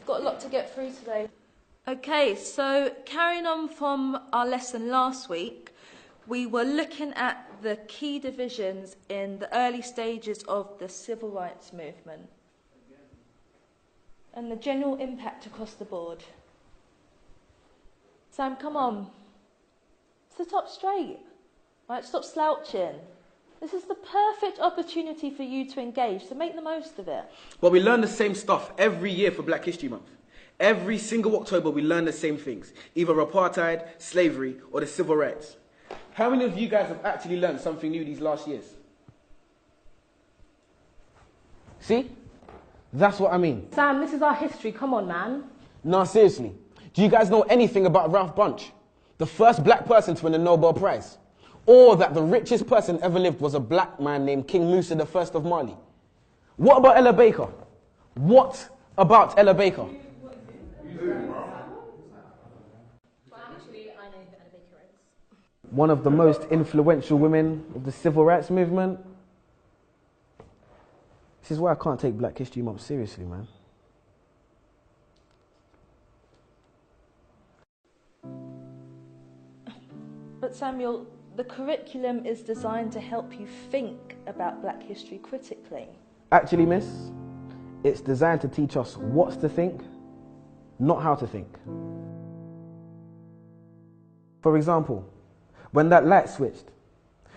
got a lot to get through today. Okay, so carrying on from our lesson last week, we were looking at the key divisions in the early stages of the civil rights movement and the general impact across the board. Sam, come on. Sit up straight. Right, stop slouching. This is the perfect opportunity for you to engage, so make the most of it. Well, we learn the same stuff every year for Black History Month. Every single October, we learn the same things, either apartheid, slavery, or the civil rights. How many of you guys have actually learned something new these last years? See? That's what I mean. Sam, this is our history. Come on, man. No, seriously. Do you guys know anything about Ralph Bunche? The first black person to win a Nobel Prize? Or that the richest person ever lived was a black man named King Musa I of Mali? What about Ella Baker? What about Ella Baker? One of the most influential women of the civil rights movement. This is why I can't take Black History Month seriously, man. But Samuel, the curriculum is designed to help you think about Black history critically. Actually, miss, it's designed to teach us what to think, not how to think. For example, when that light switched,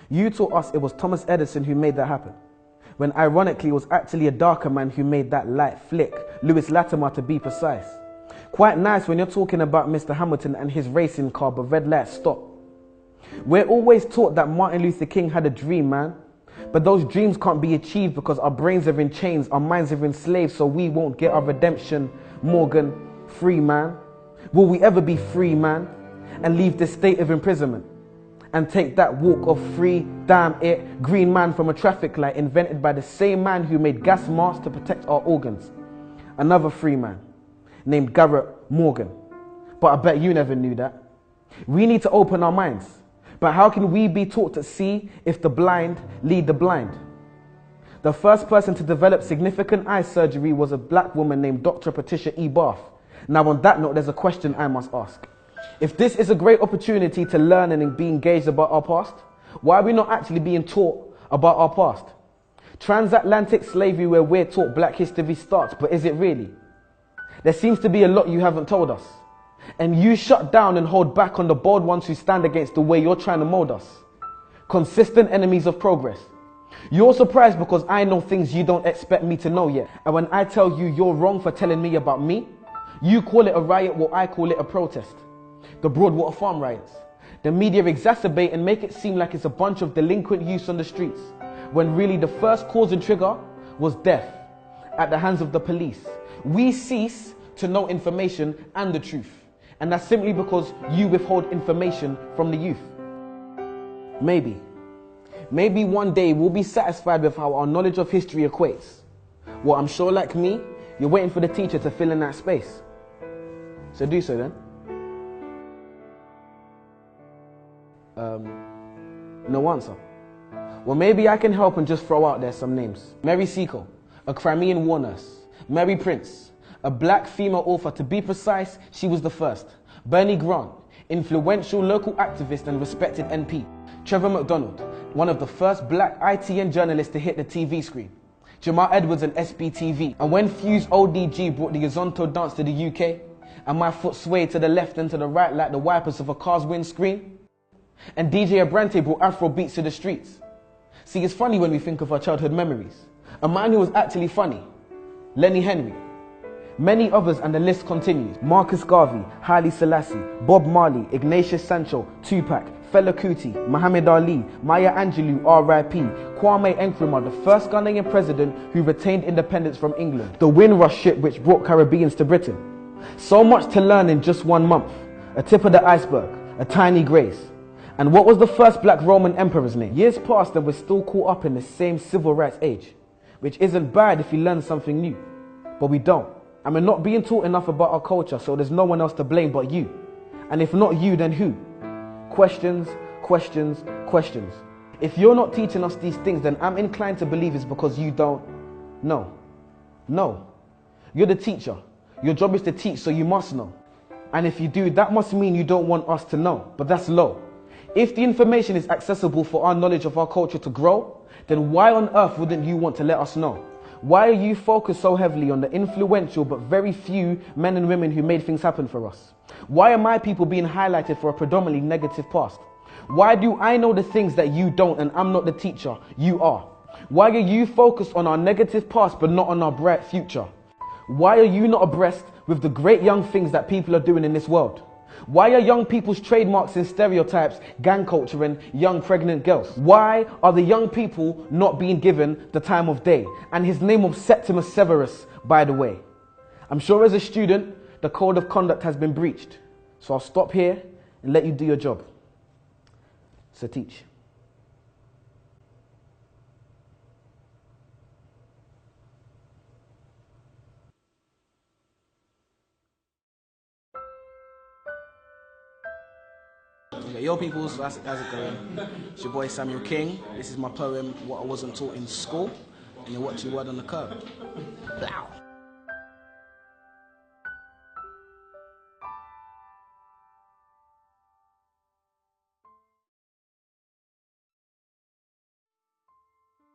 you taught us it was Thomas Edison who made that happen, when ironically it was actually a darker man who made that light flick, Lewis Latimer to be precise. Quite nice when you're talking about Mr. Hamilton and his racing car, but red lights stop. We're always taught that Martin Luther King had a dream, man. But those dreams can't be achieved because our brains are in chains, our minds are enslaved, so we won't get our redemption. Morgan, free man. Will we ever be free, man? And leave this state of imprisonment? And take that walk of free, damn it, green man from a traffic light invented by the same man who made gas masks to protect our organs. Another free man named Garrett Morgan. But I bet you never knew that. We need to open our minds. But how can we be taught to see if the blind lead the blind? The first person to develop significant eye surgery was a black woman named Dr. Patricia E. Barth. Now on that note, there's a question I must ask. If this is a great opportunity to learn and be engaged about our past, why are we not actually being taught about our past? Transatlantic slavery, where we're taught Black history starts, but is it really? There seems to be a lot you haven't told us. And you shut down and hold back on the bold ones who stand against the way you're trying to mold us. Consistent enemies of progress. You're surprised because I know things you don't expect me to know yet. And when I tell you you're wrong for telling me about me, you call it a riot while I call it a protest. The Broadwater Farm riots. The media exacerbate and make it seem like it's a bunch of delinquent youths on the streets, when really the first cause and trigger was death at the hands of the police. We cease to know information and the truth. And that's simply because you withhold information from the youth. Maybe one day we'll be satisfied with how our knowledge of history equates. Well, I'm sure like me, you're waiting for the teacher to fill in that space. So do so then. No answer. Well, maybe I can help and just throw out there some names. Mary Seacole, a Crimean war nurse. Mary Prince, a black female author. To be precise, she was the first. Bernie Grant, influential local activist and respected NP. Trevor McDonald, one of the first black ITN journalists to hit the TV screen. Jamal Edwards and SBTV. And when Fuse ODG brought the Azonto dance to the UK, and my foot swayed to the left and to the right like the wipers of a car's windscreen, and DJ Abrante brought Afro beats to the streets. See, it's funny when we think of our childhood memories. A man who was actually funny, Lenny Henry. Many others, and the list continues. Marcus Garvey, Haile Selassie, Bob Marley, Ignatius Sancho, Tupac, Fela Kuti, Muhammad Ali, Maya Angelou, R.I.P., Kwame Nkrumah, the first Ghanaian president who retained independence from England, the Windrush ship which brought Caribbeans to Britain. So much to learn in just 1 month. A tip of the iceberg, a tiny grace. And what was the first black Roman emperor's name? Years passed and we're still caught up in the same civil rights age, which isn't bad if you learn something new, but we don't. And we're not being taught enough about our culture, so there's no one else to blame but you. And if not you, then who? Questions, questions, questions. If you're not teaching us these things, then I'm inclined to believe it's because you don't know. No. You're the teacher. Your job is to teach, so you must know. And if you do, that must mean you don't want us to know, but that's low. If the information is accessible for our knowledge of our culture to grow, then why on earth wouldn't you want to let us know? Why are you focused so heavily on the influential but very few men and women who made things happen for us? Why are my people being highlighted for a predominantly negative past? Why do I know the things that you don't and I'm not the teacher, you are? Why are you focused on our negative past but not on our bright future? Why are you not abreast with the great young things that people are doing in this world? Why are young people's trademarks and stereotypes gang culture and young pregnant girls? Why are the young people not being given the time of day? And his name was Septimus Severus, by the way. I'm sure as a student, the code of conduct has been breached. So I'll stop here and let you do your job. So teach. Okay, yo peoples, how's it going? It's your boy Samuel King. This is my poem, What I Wasn't Taught in School. And you're watching Word on the Curb. Blow.